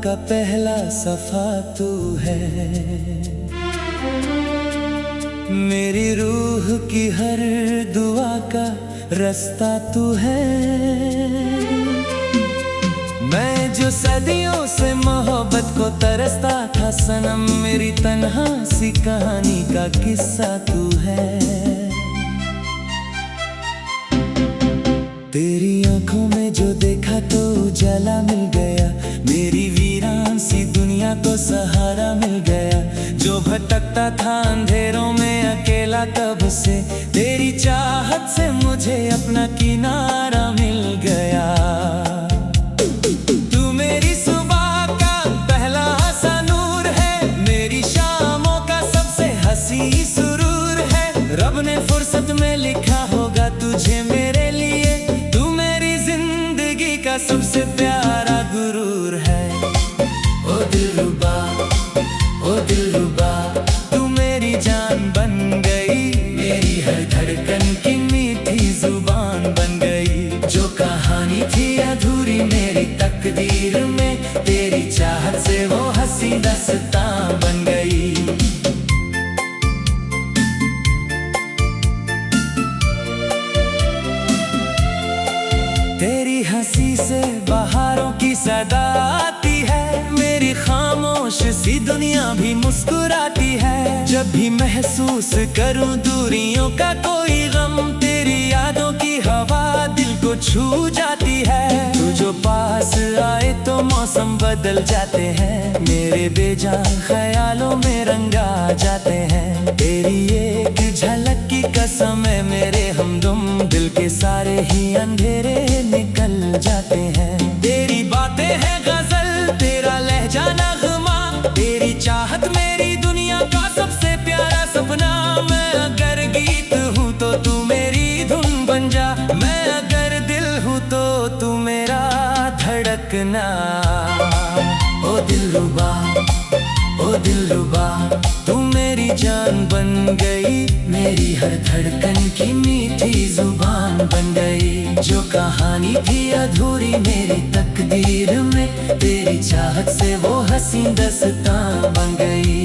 का पहला सफा तू है, मेरी रूह की हर दुआ का रास्ता तू है। मैं जो सदियों से मोहब्बत को तरसता था सनम, मेरी तन्हा सी कहानी का किस्सा तू है। तेरी आंखों में जो देखा तो उजाला मिल गया, मेरी वीरान सी दुनिया को सहारा मिल गया। जो भटकता था अंधेरों में अकेला कब से, तेरी चाहत से मुझे अपना किनारा मिल गया। तू मेरी सुबह का पहला सा नूर है, मेरी शामों का सबसे हंसी सुरूर है। रब ने फुर्सत में लिखा होगा तुझे मेरे लिए, सबसे प्यारा गुरूर है। ओ दिलरुबा, ओ दिलरुबा, तू मेरी जान बन गई, मेरी हर धड़कन की मीठी जुबान बन गई। जो कहानी थी अधूरी मेरी तकदीर में, तेरी चाहत से वो हंसी दास्तां बन गई। तेरी हंसी से बहारों की सदा आती है, मेरी खामोश सी दुनिया भी मुस्कुराती है। जब भी महसूस करूं दूरियों का कोई गम, तेरी यादों की हवा दिल को छू जाती है। तू जो पास आए तो मौसम बदल जाते हैं, मेरे बेजान ख्यालों में रंगा जाते हैं। तेरी एक झलक की कसम है मेरे हमदम, दिल के सारे ही अंधेरे निकल जाते हैं। तेरी बातें हैं गजल, तेरा लहजा नगमा, तेरी चाहत मेरी दुनिया का सबसे प्यारा सपना। मैं अगर गीत हूँ तो तू मेरी धुन बन जा, मैं अगर दिल हूँ तो तू मेरा धड़कना। ओ दिलरुबा, ओ दिलरुबा, तू मेरी जान बन गई, मेरी हर धड़कन की मीठी जुबान बन गई। जो कहानी थी अधूरी मेरी तकदीर में, तेरी चाहत से वो हंसी दास्तां बन गई।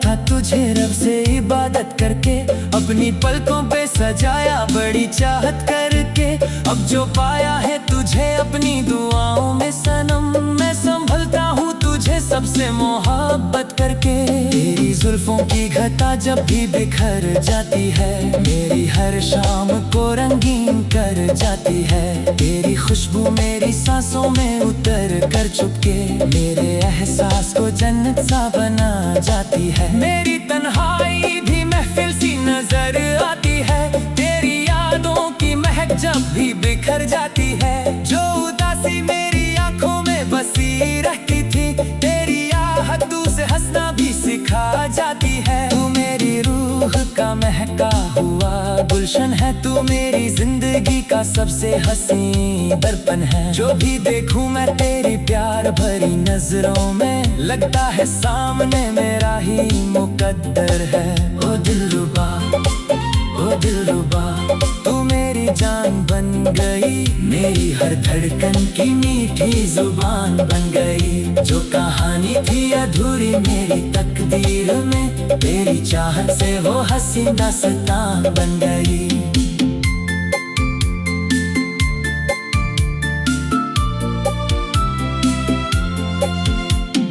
था तुझे रब से इबादत करके, अपनी पलकों पे सजाया बड़ी चाहत करके। अब जो पाया है तुझे अपनी दुआओं में सनम, मैं संभलता हूँ तुझे सबसे मोहब्बत करके। तेरी जुल्फों की घटा जब भी बिखर जाती है, मेरी हर शाम को रंगीन कर जाती है। तेरी खुशबू मेरी सांसों में उतर कर चुपके, मेरे एहसास को जन्नत सा बना जाती है। मेरी तन्हाई भी महफिल सी नजर आती है, तेरी यादों की महक जब भी बिखर जाती है। जो उदासी मेरी आंखों में बसी रहती थी, तेरी आहट से हंसना भी सिखा जाती है। तू मेरी रूह का महका हुआ गुलशन है, तू मेरी जिंदगी का सबसे हसीन दर्पण है। जो भी देखूं मैं तेरी प्यार भरी नजरों में, लगता है सामने मेरा ही मुकद्दर है। ओ दिलरुबा, ओ दिलरुबा, तू मेरी जान बन गई, मेरी हर धड़कन की मीठी जुबान बन गई। जो कहानी थी अधूरी मेरी तकदीर में, तेरी चाहत से वो हंसी दास्तां बन गई।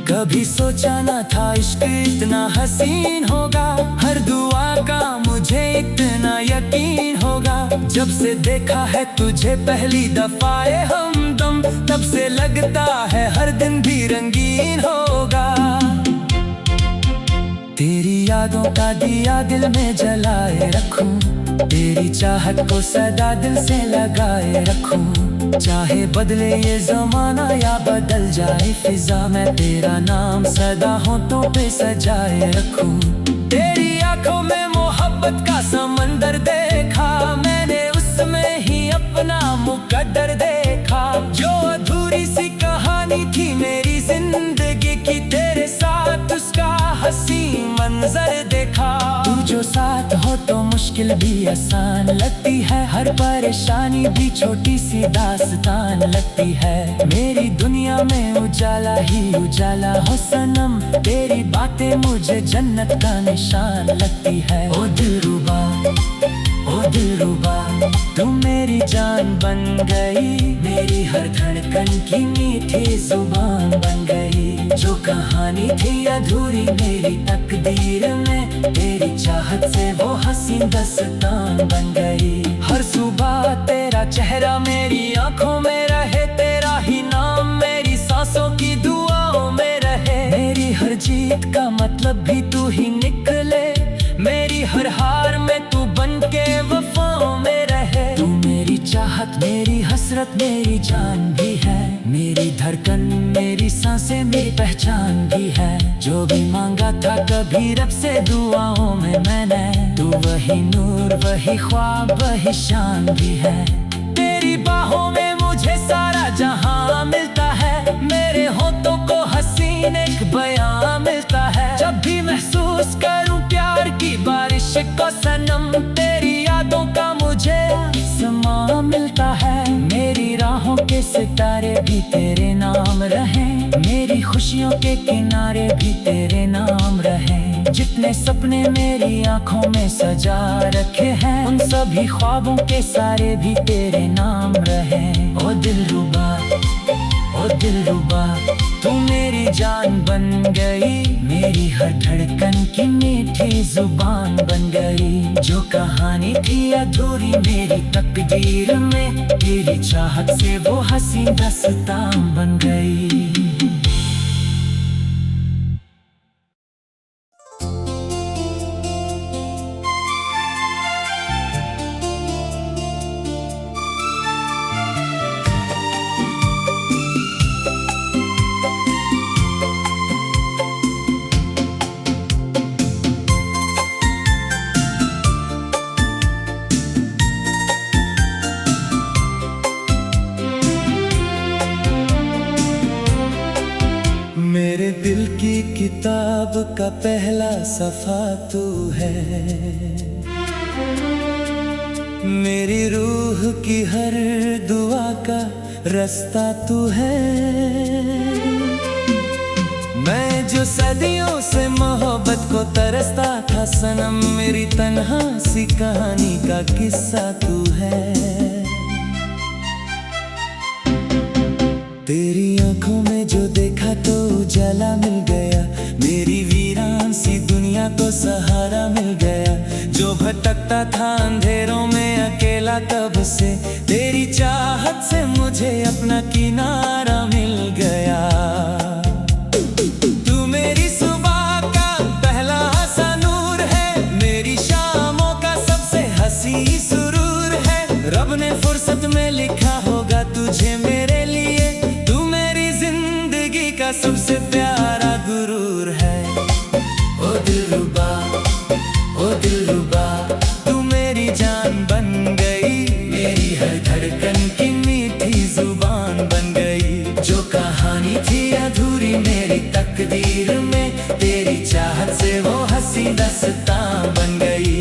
कभी सोचा न था इश्क इतना हसीन होगा, हर दुआ का मुझे इतना यकीन होगा। जब से देखा है तुझे पहली दफाए हमदम, तब से लगता है हर दिन भी रंगीन होगा। तेरी यादों का दिया दिल में जलाए रखूं, तेरी चाहत को सदा दिल से लगाए रखूं। चाहे बदले ये जमाना या बदल जाए फिजा, मैं तेरा नाम सदा होठों पे सजाए रखूं। तेरी आंखों में मोहब्बत का समंदर देखा, मैंने उसमें ही अपना मुकद्दर देखा। जो अधूरी सी कहानी साथ हो तो मुश्किल भी आसान लगती है, हर परेशानी भी छोटी सी दास्तान लगती है। मेरी दुनिया में उजाला ही उजाला हो सनम, तेरी बातें मुझे जन्नत का निशान लगती है। ओ दिलरुबा, ओ दिलरुबा, तू मेरी जान बन गई, मेरी हर धड़कन की मीठी जुबान बन गई। जो कहानी थी अधूरी मेरी तकदीर में, तेरी चाहत से वो हसीन दास्तान बन गई। हर सुबह तेरा चेहरा मेरी आंखों में रहे, तेरा ही नाम मेरी सांसों की दुआओं में रहे। मेरी हर जीत का मतलब भी तू ही निकले, मेरी हर हार में तू बन के वफाओं में रहे। तू मेरी चाहत, मेरी हसरत, मेरी जान भी है, मेरी धड़कन, मेरी सांसें, मेरी पहचान भी है। जो भी मांगा था कभी रब से दुआओं में मैंने, तू वही नूर, वही ख्वाब, वही शान भी है। तेरी बाहों में मुझे सारा जहां मिलता है, मेरे होठों को हसीन एक बयां मिलता है। जब भी महसूस करूं प्यार की बारिश को सनम, तेरी यादों का मुझे समा मिलता है। मेरी राहों के सितारे भी तेरे नाम रहें, मेरी खुशियों के किनारे भी तेरे नाम रहें। जितने सपने मेरी आंखों में सजा रखे हैं, उन सभी ख्वाबों के सारे भी तेरे नाम रहें। ओ दिलरुबा, ओ दिलरुबा, तू मेरी जान बन गई, मेरी हर धड़कन की मीठी जुबान बन गई। जो कहानी थी अधूरी मेरी तकदीर में, तेरी चाहत से वो हसीन दास्तान बन गई। मेरे दिल की किताब का पहला सफ़ा तू है, मेरी रूह की हर दुआ का रास्ता तू है। मैं जो सदियों से मोहब्बत को तरसता था सनम, मेरी तन्हा सी कहानी का किस्सा तू है। तेरी आंखों में जो देखा तो उजाला मिल गया, मेरी वीरान सी दुनिया को सहारा मिल गया। जो भटकता था अंधेरों में अकेला तब से, तेरी चाहत से मुझे अपना किनारा मिल गया। तू मेरी सुबह का पहला सा नूर है, मेरी शामों का सबसे हंसी सुरूर है। रब ने फुर्सत में लिखा होगा तुझे मेरे लिए, सबसे प्यारा गुरूर है। ओ दिलरुबा, ओ दिलरुबा, तू मेरी जान बन गई, मेरी हर धड़कन की मीठी जुबान बन गई। जो कहानी थी अधूरी मेरी तकदीर में, तेरी चाहत से वो हसीन दास्तां बन गई।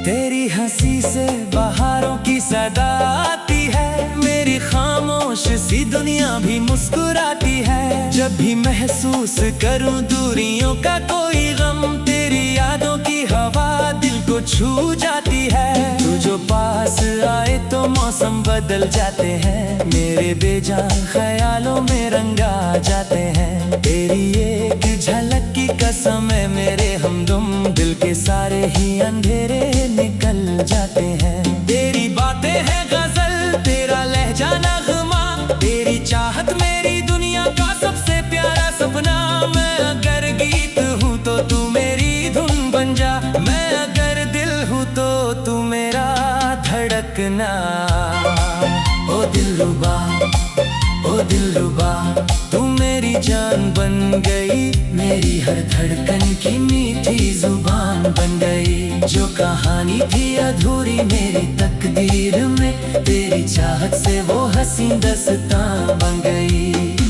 तेरी हंसी से बहारों की सदा आती है, मेरी खामोश सी दुनिया भी मुस्कुराती है। जब भी महसूस करूं दूरियों का कोई गम, तेरी यादों की हवा दिल को छू जाती है। तू जो पास आए तो मौसम बदल जाते हैं, मेरे बेजान ख्यालों में रंगा जाते हैं। तेरी एक झलक की कसम है मेरे हमदम, दिल के सारे ही अंधेरे निकल जाते हैं। तेरी बातें हैं गजल, तेरा लहजा नगमा, तेरी चाहत मेरी दुनिया का सबसे प्यारा सपना। मैं अगर गीत हूँ तो तू मेरी धुन बन जा, मैं अगर दिल हूँ तो तू मेरा धड़कना। ओ दिलरुबा, ओ दिलरुबा, तू मेरी जान बन गई, मेरी हर धड़कन की मीठी जुबान बन गई। जो कहानी थी अधूरी मेरी तकदीर में, तेरी चाहत से वो हसीन दास्तां बन गई।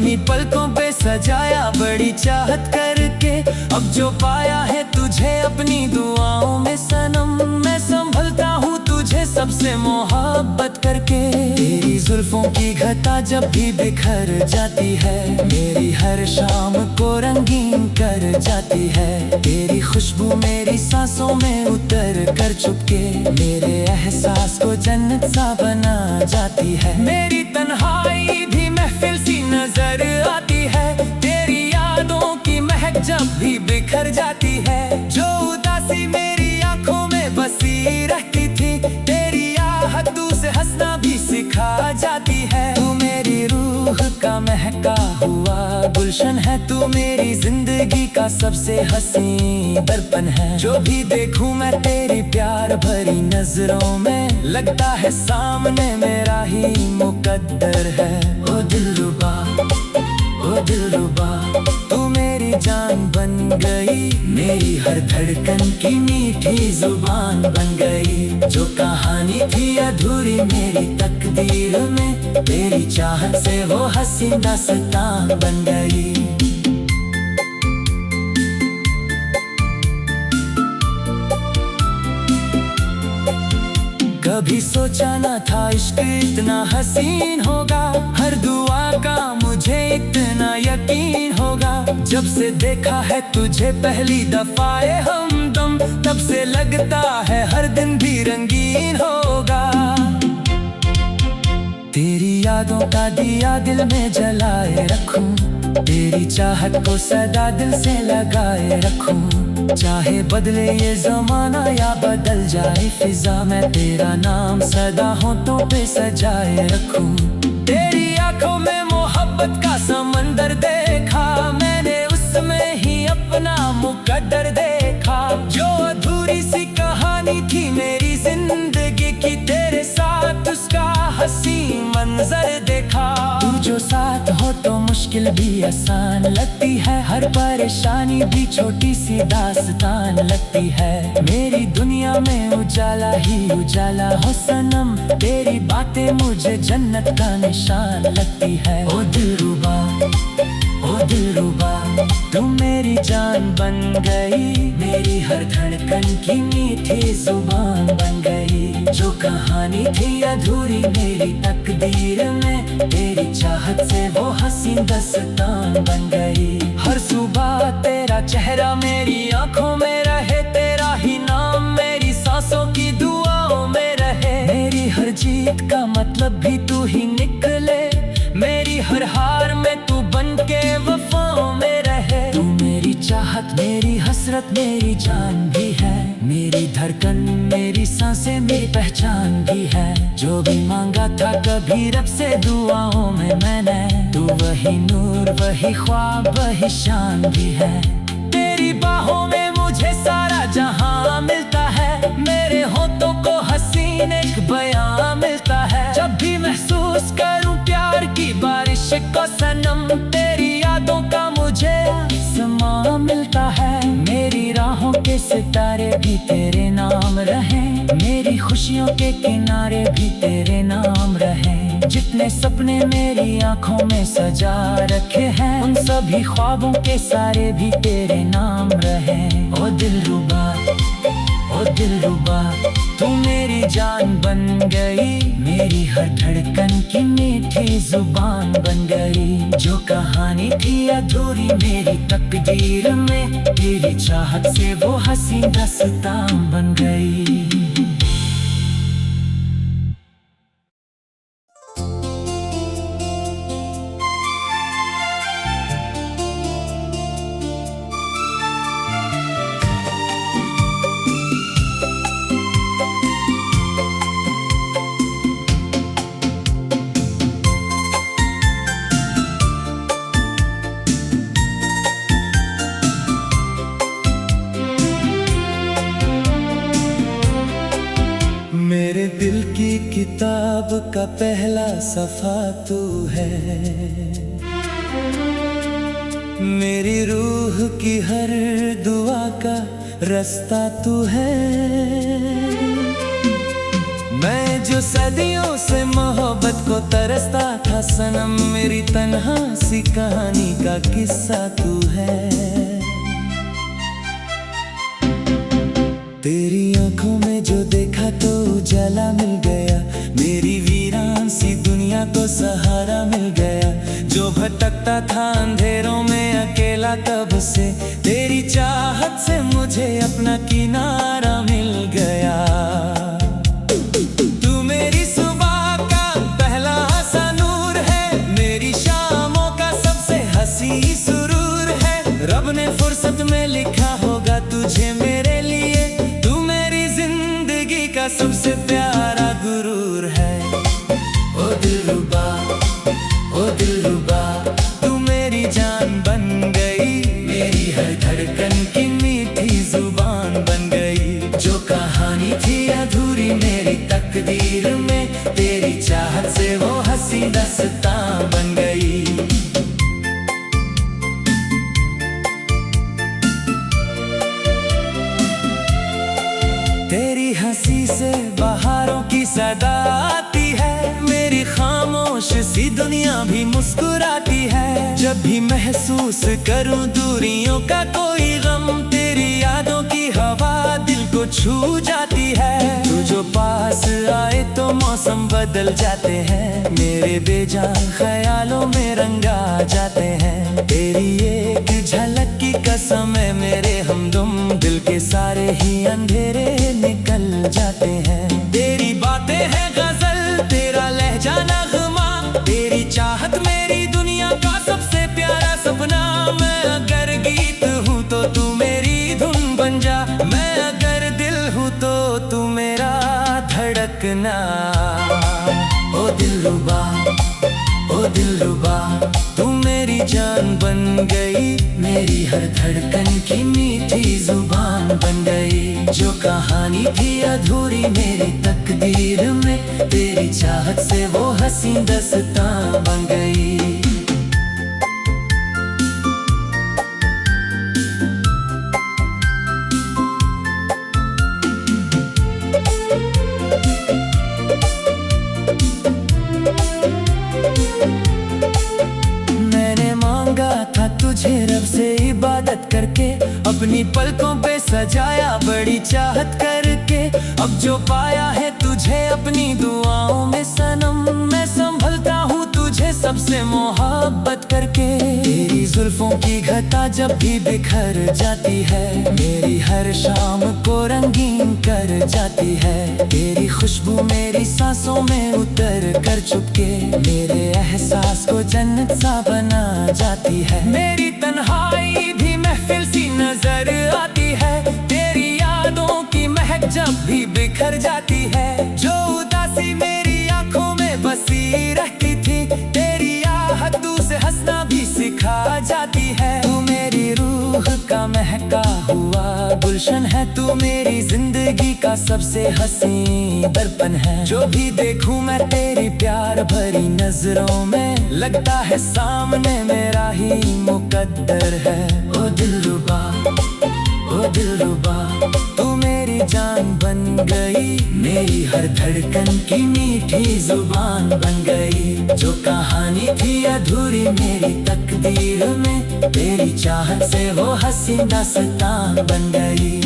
अपनी पलकों पे सजाया बड़ी चाहत करके। अब जो पाया है तुझे अपनी दुआओं में सनम, मैं संभलता हूँ तुझे सबसे मोहब्बत करके। तेरी जुल्फों की घटा जब भी बिखर जाती है, मेरी हर शाम को रंगीन कर जाती है। तेरी खुशबू मेरी सांसों में उतर कर चुपके मेरे एहसास को जन्नत सा बना जाती है। मेरी तन्हाई भी महफिल सी नजर आती है, तेरी यादों की महक जब भी बिखर जाती है। जो उदासी मेरी आंखों में बसी रहती थी, तेरी यादों से हंसना भी सिखा जाती है। तू मेरी रूह का महका हुआ गुलशन है, तू मेरी जिंदगी का सबसे हसीन दर्पण है। जो भी देखूं मैं तेरी प्यार भरी नजरों में, लगता है सामने मेरा ही मुकद्दर है। ओ दिलरुबा, ओ दिलरुबा, तू मेरी जान बन गई, मेरी हर धड़कन की मीठी जुबान बन गई। जो कहानी थी अधूरी मेरी तकदीर में, तेरी चाहत से वो हसीन दास्तां बन गई। कभी सोचा न था इश्क इतना हसीन होगा, हर दुआ का मुझे इतना यकीन होगा। जब से देखा है तुझे पहली दफाए हमदम, तब से लगता है हर दिन भी रंगीन होगा। तेरी यादों का दिया दिल में जलाए रखूं, तेरी चाहत को सदा दिल से लगाए रखूं। चाहे बदले ये जमाना या बदल जाए फिजा, मैं तेरा नाम सदा होठों पे सजाए रखूं। तेरी आंखों में मोहब्बत का समंदर देखा, मैंने उसमें ही अपना मुकद्दर देखा। जो अधूरी सी कहानी थी मेरी जिंदगी की, तेरे साथ उसका हसीन मंजर देखा। तू जो साथ हो तो मुश्किल भी आसान लगती है, हर परेशानी भी छोटी सी दास्तान लगती है। मेरी दुनिया में उजाला ही उजाला हो सनम, तेरी बातें मुझे जन्नत का निशान लगती है। ओ दिलरुबा, ओ दिलरुबा, तू मेरी जान बन गई, मेरी हर धड़कन की मीठी जुबान बन गई। जो कहानी थी अधूरी मेरी तकदीर में, तेरी चाहत से वो हसीन दास्तान बन गई। हर सुबह तेरा चेहरा मेरी आंखों में रहे, तेरा ही नाम मेरी सांसों की दुआओं में रहे। मेरी हर जीत का मतलब भी तू ही निकले, मेरी हर हार में तू बन के वफाओं में रहे। तू मेरी चाहत, मेरी हसरत, मेरी जान भी है, मेरी धड़कन, मेरी सांसें, मेरी पहचान भी है। जो भी मांगा था कभी रब से दुआओं में मैंने, तू वही नूर, वही ख्वाब, वही शान भी है। तेरी बाहों में मुझे सारा जहां मिलता है, मेरे होठों को हसीन एक बयां मिलता है। जब भी महसूस करूं प्यार की बारिश को सनम, तेरी यादों का मुझे आसमां मिलता है। मेरी राहों के सितारे भी तेरे नाम रहे, मेरी खुशियों के किनारे भी तेरे नाम रहे। जितने सपने मेरी आंखों में सजा रखे हैं, उन सभी ख्वाबों के सारे भी तेरे नाम रहे। ओ दिलरुबा, ओ दिलरुबा, तू मेरी जान बन गई, मेरी हर धड़कन की मीठी जुबान बन गई। जो कहानी थी अधूरी मेरी तकदीर में, तेरी चाहत से वो हसीन दास्तां बन गई। मेरे दिल की किताब का पहला सफा तू है, मेरी रूह की हर दुआ का रास्ता तू है। मैं मैं जो सदियों से मोहब्बत को तरसता था सनम, मेरी तन्हा सी कहानी का किस्सा तू है। तेरी आंखों में जो देखा तो उजाला मिल गया, मेरी वीरान सी दुनिया को सहारा मिल गया। जो भटकता था अंधेरों में अकेला कब से, तेरी चाहत से मुझे अपना किनारा मिल गया। तू मेरी सुबह का पहला सा नूर है, मेरी शामों का सबसे हंसी सुरूर है। रब ने फुर्सत में लिखा होगा तुझे मेरे लिए, तू मेरी जिंदगी का सबसे प्यारा गुरूर है। ओ दिलरुबा, ओ दिलरुबा, तू मेरी जान बन गई, मेरी हर धड़कन की मीठी जुबान बन गई। जो कहानी थी अधूरी मेरी तकदीर में, तेरी चाहत से वो हंसी दास्तां बन गई। तेरी हंसी से बहारों की सदा आती है, मेरी खामोश सी दुनिया भी मुस्कुराती है। जब भी महसूस करूं दूरियों का कोई गम, तेरी यादों की हवा दिल को छू जाती है। तू जो पास आए तो मौसम बदल जाते हैं, मेरे बेजान ख्यालों में रंगा जाते हैं। तेरी एक झलक की कसम है मेरे हमदम, दिल के सारे ही अंधेरे निकल जाते हैं। तेरी बातें हैं गजल, तेरा लहजा नगमा, तेरी चाहत मेरी दुनिया का सबसे प्यारा सपना। मैं अगर गीत हूँ तो तू मेरी धुन बन जा, मैं अगर दिल हूँ तो तू मेरा धड़कना। ओ दिलरुबा, ओ दिलरुबा, तू मेरी जान बन गई, मेरी हर धड़कन की मीठी जुबान बन गई। जो कहानी थी अधूरी मेरी तकदीर में, तेरी चाहत से वो हंसी दास्तां बन गई। मैंने मांगा था तुझे रब से इबादत करके, अपनी पलकों पे सजाया बड़ी चाहत करके। अब जो पाया है तुझे अपनी दुआओं में सनम, मैं संभलता हूँ तुझे सबसे मोहब्बत करके। तेरी जुल्फों की घटा जब भी बिखर जाती है, मेरी हर शाम को रंगीन कर जाती है। तेरी खुशबू मेरी सांसों में उतर कर चुपके, मेरे एहसास को जन्नत सा बना जाती है। मेरी तन्हाई भी महफिल सी नजर आती है, तेरी यादों की महक जब भी बिखर जाती है। जो उदासी मेरी आंखों में बसी रहती थी, तेरी आहटों से हंसना भी सिखा जाती है। तू मेरी रूह का महका हुआ गुलशन है, तू मेरी जिंदगी का सबसे हसीन दर्पण है। जो भी देखूं मैं तेरी प्यार भरी नजरों में, लगता है सामने मेरा ही मुकद्दर है। ओ दिलरुबा, ओ दिलरुबा, तू मेरी जान बन गई, मेरी हर धड़कन की मीठी जुबान बन गई। जो कहानी थी अधूरी मेरी तकदीर में, तेरी चाहत से वो हंसी दास्तां बन गई।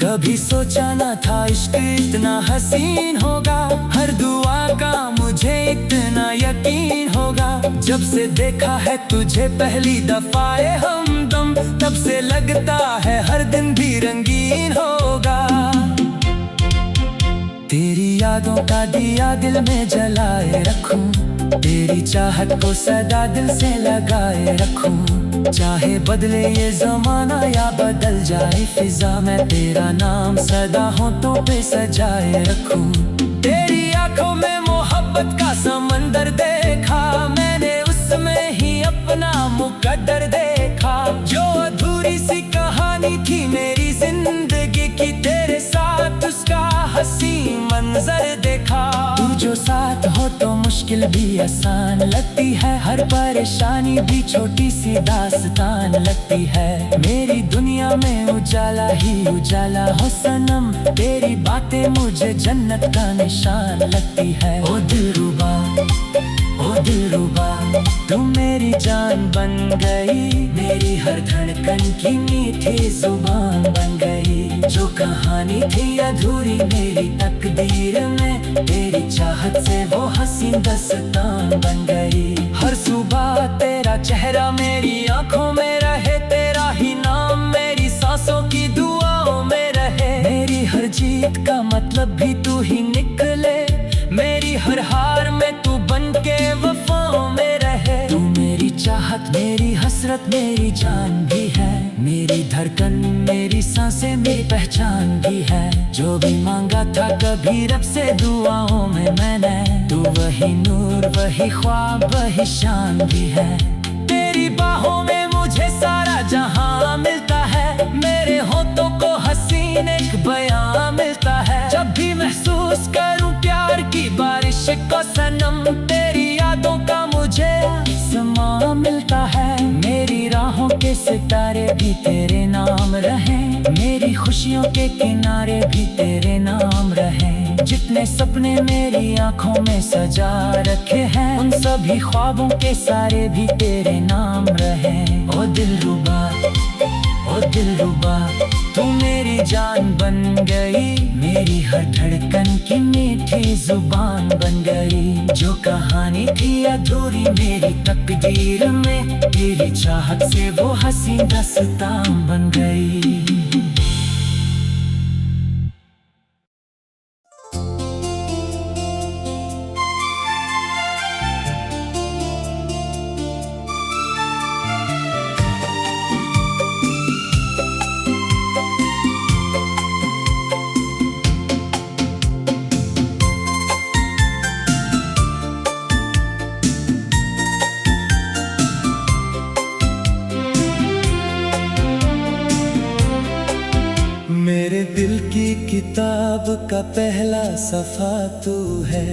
कभी सोचा न था इश्क इतना हसीन होगा, हर दुआ का मुझे इतना यकीन होगा। जब से देखा है तुझे पहली दफाए हमदम, तब से लगता है हर दिन भी रंगीन होगा। तेरी यादों का दिया दिल में जलाए रखूं, तेरी चाहत को सदा दिल से लगाए रखूं। चाहे बदले ये जमाना या बदल जाए फिजा, मैं तेरा नाम सदा होठों पे सजाए रखूं। तेरी आंखों में मोहब्बत का समंदर देखा, मैंने उसमें ही अपना मुकद्दर देखा। जो अधूरी सी कहानी थी मेरी जिंदगी की, तेरे साथ उसका हंसी मंजर देखा। तू जो साथ हो तो मुश्किल भी आसान लगती है, हर परेशानी भी छोटी सी दास्तान लगती है। मेरी दुनिया में उजाला ही उजाला हो सनम, तेरी बातें मुझे जन्नत का निशान लगती है। ओ दिलरुबा, ओ दिलरुबा, तुम मेरी जान बन गई, मेरी हर धड़कन की मीठी जुबान बन गई। जो कहानी थी अधूरी मेरी तकदीर में, तेरी चाहत से वो हसीन दास्तान बन गई। हर सुबह तेरा चेहरा मेरी आंखों में रहे, तेरा ही नाम मेरी सांसों की दुआओं में रहे। मेरी हर जीत का मतलब भी तू ही निकले, मेरी हर हार में तू बन के वफाओं में रहे। तू मेरी चाहत, मेरी हसरत, मेरी जान भी है, मेरी धड़कन, मेरी सांसें, मेरी पहचान भी है। जो भी मांगा था कभी रब से दुआओं में मैंने, तू वही नूर, वही ख्वाब, वही शान भी है। तेरी बाहों में मुझे सारा जहां मिलता है, मेरे होठों को हसीन एक बयां मिलता है। जब भी महसूस करूं प्यार की बारिश को सनम, तेरी यादों का मुझे समा मिलता है। मेरी राहों के सितारे भी तेरे नाम रहें, मेरी खुशियों के किनारे भी तेरे नाम रहें। जितने सपने मेरी आंखों में सजा रखे हैं, उन सभी ख्वाबों के सारे भी तेरे नाम रहें। ओ दिलरुबा, ओ दिलरुबा, तू मेरी जान बन गई, मेरी हर धड़कन की मीठी जुबान बन गई। जो कहानी थी अधूरी मेरी तकदीर में, तेरी चाहत से वो हसीन दास्तान बन गई। मेरे दिल की किताब का पहला सफ़ा तू है,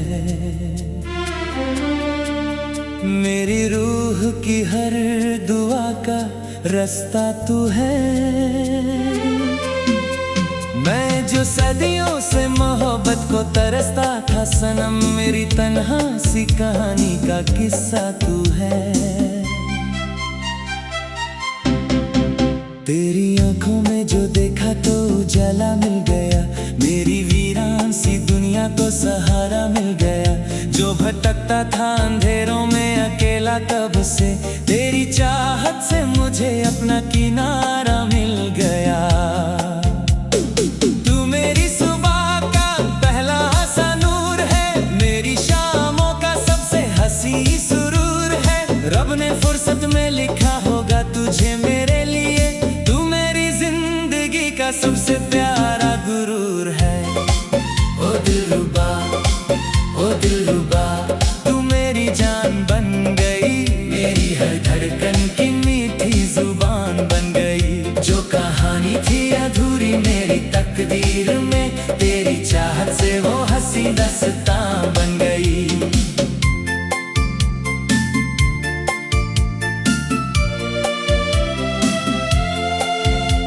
मेरी रूह की हर दुआ का रास्ता तू है। मैं जो सदियों से मोहब्बत को तरसता था सनम, मेरी तन्हा सी कहानी का किस्सा तू है। तेरी आंखों में जो देखा तो उजाला मिल गया, मेरी वीरान सी दुनिया को सहारा मिल गया। जो भटकता था अंधेरों में अकेला कब से, तेरी चाहत से मुझे अपना किनारा मिल गया। तू मेरी सुबह का पहला सा नूर है, मेरी शामों का सबसे हंसी सुरूर है। रब ने फुर्सत में लिखा होगा तुझे मेरे लिए, का सबसे प्यारा गुरूर है। ओ दिलरुबा, ओ दिलरुबा, तू मेरी जान बन गई, मेरी हर धड़कन की मीठी जुबान बन गई। जो कहानी थी अधूरी मेरी तकदीर में, तेरी चाहत से वो हसीन दास्तान बन गई।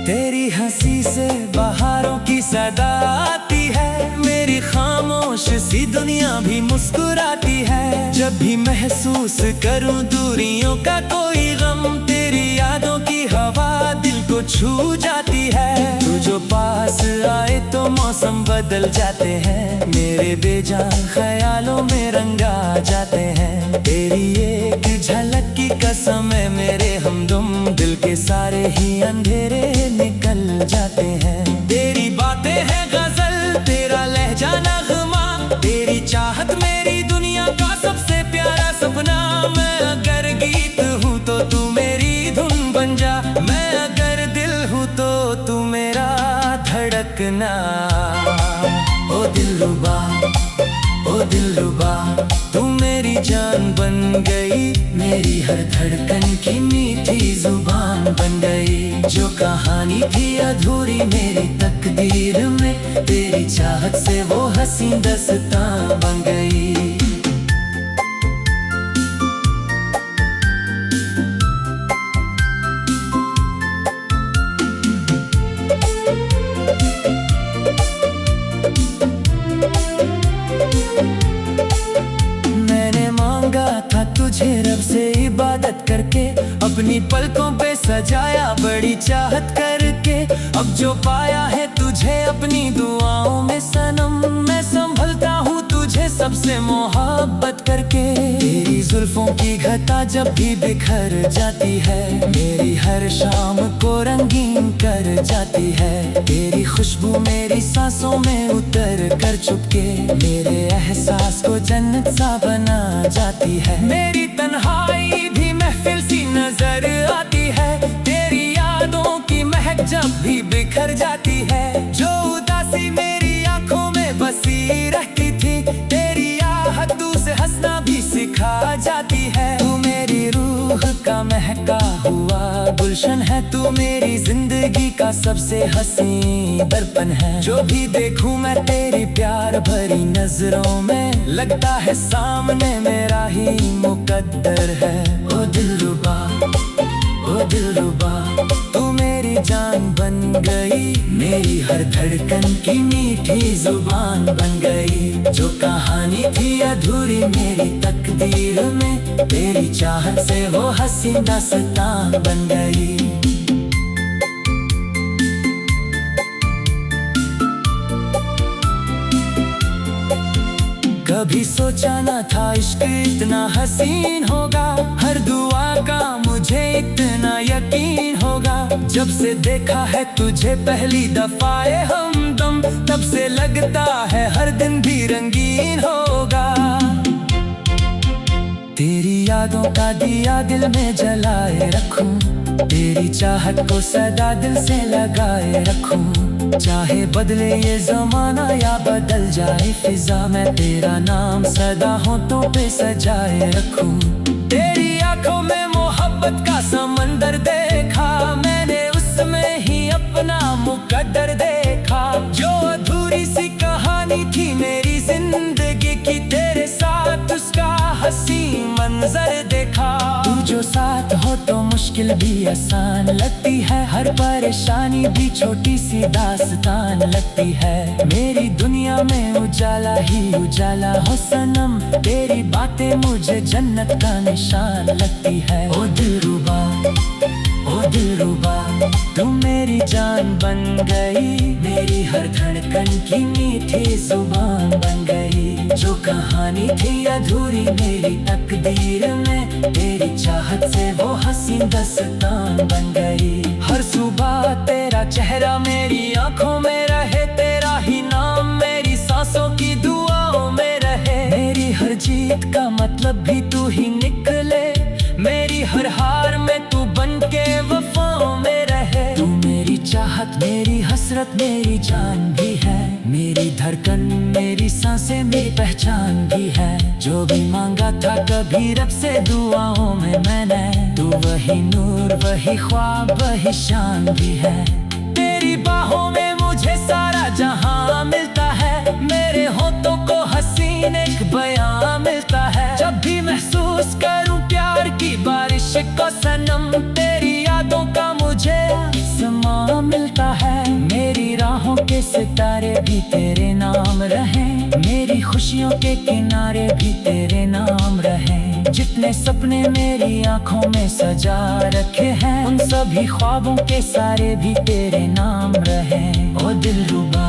तेरी हंसी से बहारों की सदा आती है, मेरी खामोश सी दुनिया भी मुस्कुराती है। जब भी महसूस करूं दूरियों का कोई गम, तेरी यादों की हवा दिल को छू जाती है। तू जो पास आए तो मौसम बदल जाते हैं, मेरे बेजान ख्यालों में रंगा जाते हैं। तेरी एक झलक की कसम है मेरे हमदम, दिल के सारे ही अंधेरे निकल जाते हैं। तेरी बातें हैं गजल, तेरा लहजा नगमा, तेरी चाहत मेरी दुनिया का सबसे प्यारा सपना। मैं अगर गीत हूँ तो तू मेरी धुन बन जा, मैं अगर दिल हूँ तो तू मेरा धड़कना। ओ दिलरुबा, ओ दिलरुबा, तू मेरी जान बन गई, मेरी हर धड़कन की मीठी जुबान बन गई। जो कहानी थी अधूरी मेरी तकदीर में, तेरी चाहत से वो हसीन दास्तान बन गई। मांगा था तुझे रब से इबादत करके, अपनी पलकों पे सजाया बड़ी चाहत करके। अब जो पाया है तुझे अपनी दुआओं में सनम, मैं संभलता हूँ तुझे सबसे मोहब्बत करके। तेरी जुल्फों की घटा जब भी बिखर जाती है, मेरी हर शाम को रंगीन कर जाती है। तेरी खुशबू मेरी सांसों में उतर कर चुपके, मेरे एहसास को जन्नत सा बना जाती है। मेरी तन्हाई भी महफिल सी नजर आती है, तेरी यादों की महक जब भी बिखर जाती है। जो उदासी मेरी आंखों में बसी रहती थी, तेरी यादों से हंसना भी सिखा जाती है। तू मेरी रूह का महका हुआ गुलशन है, तू मेरी जिंदगी का सबसे हसीन दर्पण है। जो भी देखूं मैं तेरी प्यार भरी नजरों में, लगता है सामने मेरा ही मुकद्दर है। ओ दिलरुबा, ओ दिलरुबा, तू मेरी जान बन गई, मेरी हर धड़कन की मीठी जुबान बन गई। जो कहानी थी अधूरी मेरी तकदीर में, तेरी चाहत से वो हसीन दास्तान बन गई। कभी सोचा न था इश्क इतना हसीन होगा, हर दुआ का मुझे इतना यकीन होगा। जब से देखा है तुझे पहली दफाए हमदम, तब से लगता है हर दिन भी रंगीन होगा। तेरी यादों का दिया दिल में जलाए रखूं, तेरी चाहत को सदा दिल से लगाए रखूं। चाहे बदले ये जमाना या बदल जाए फिजा, मैं तेरा नाम सदा होठों पे सजाए रखूं। तेरी आंखों में मोहब्बत का समंदर देखा, मैंने उसमें ही अपना मुकद्दर देखा। जो अधूरी सी कहानी थी मेरी जिंदगी की, तेरे साथ उसका हसीन मंजर देखा। तू जो साथ हो तो मुश्किल भी आसान लगती है, हर परेशानी भी छोटी सी दास्तान लगती है। मेरी दुनिया में उजाला ही उजाला हो सनम, तेरी बातें मुझे जन्नत का निशान लगती है। ओ दिलरुबा, ओ दिलरुबा, तू मेरी जान बन गई, मेरी हर धड़कन की मीठी जुबान बन गई। जो कहानी थी अधूरी मेरी तकदीर में, तेरी चाहत से वो हसीन दास्तान बन गई। हर सुबह तेरा चेहरा मेरी आंखों में रहे, तेरा ही नाम मेरी सांसों की दुआओं में रहे। मेरी हर जीत का मतलब भी तू ही निकले, मेरी हर हार में तू बन के वफाओं में रहे। तू मेरी चाहत, मेरी हसरत, मेरी जान भी है, मेरी धड़कन, मेरी सांसें, मेरी पहचान भी है। जो भी मांगा था कभी रब से दुआओं में मैंने, तू वही नूर, वही ख्वाब, वही शान भी है। तेरी बाहों में मुझे सारा जहां मिलता है, मेरे होठों को हसीन एक बयां मिलता है। जब भी महसूस करूं प्यार की बारिश को सनम, तेरी यादों का मुझे आसमां मिलता है। मेरी राहों के सितारे भी तेरे नाम रहे, मेरी खुशियों के किनारे भी तेरे नाम रहे। जितने सपने मेरी आंखों में सजा रखे हैं, उन सभी ख्वाबों के सारे भी तेरे नाम रहे। ओ दिलरुबा,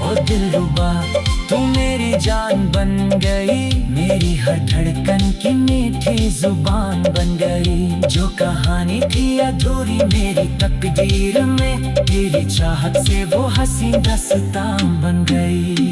ओ दिलरुबा, तू मेरी जान बन गई, मेरी हर धड़कन की मीठी जुबान बन गई। जो कहानी थी अधूरी मेरी तकदीर में, तेरी चाहत से वो हसीन दास्तान बन गई।